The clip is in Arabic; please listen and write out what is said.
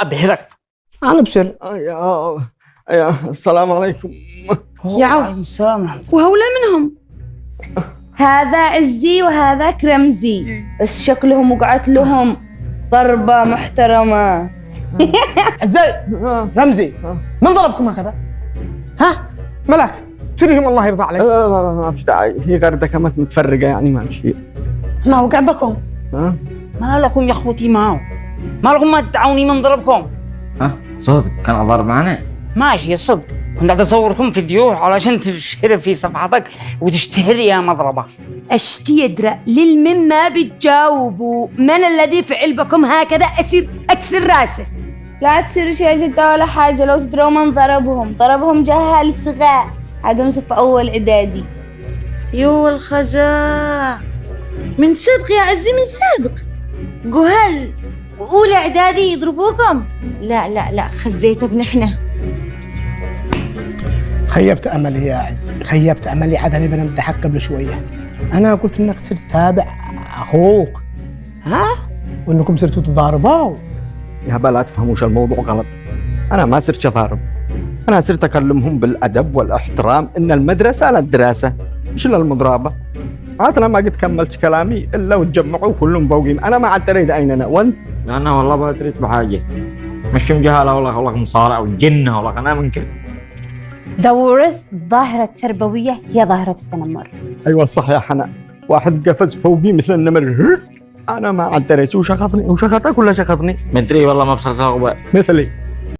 ابهرك. انا بسر. يا السلام عليكم. يا عوف. السلام. وهؤلاء منهم؟ هذا عزي وهذا كرمزي، بس شكلهم وقعت لهم ضربة محترمة. ازاي رمزي من ضربكم هكذا؟ ها ملك سرهم الله يرضى عليك. ما فيش داعي، هي غردة كانت متفرقة يعني ما مشي. ما وقع بكم؟ ما لكم يا اخوتي معه؟ ما لكم ما تدعوني من ضربكم؟ صدق كان ضرب معنا؟ ماشي صدق، كنت قاعد اصوركم فيديو علشان تشهر في صفحتك وتشتهر يا مضربة. اشتي يدرى للمن ما بتجاوبوا من الذي فعل بكم هكذا اكسر راسه. لا تصيروا شي يا جدة ولا حاجة، لو تدروا من ضربهم جهال صغار، عندهم صف أول إعدادي. يو الخزاع من صدق يا عزي، من صدق جهال وأولى إعدادي يضربوكم؟ لا خزيت ابنحنا. خيبت املي يا عز، خيبت املي. عاد انا بنمدحك قبل شويه، انا قلت انك صرت تتابع اخوك وانكم صرتوا تضاربوا. يا بلا تفهموش الموضوع غلط، أنا ما صرت أضارب، أنا صرت أكلمهم بالأدب والاحترام، إن المدرسة للدراسة مش للمضربة. عاد أنا ما قد كملت كلامي إلا وتجمعوا كلهم فوقي، أنا ما عاد تريد أين أنا وأنت. أنا والله ما تريد بحاجة، مش مجهلة والله مصارع وجنة والله أنا من كده. دورة الظاهرة التربوية هي ظاهرة التنمر. أيوة صح يا حنان، واحد قفز فوقي مثل النمر، أنا ما عاد تريد. وشخطني وشخطك ولا شخطني؟ مدري والله ما بصرت أغبى مثلي.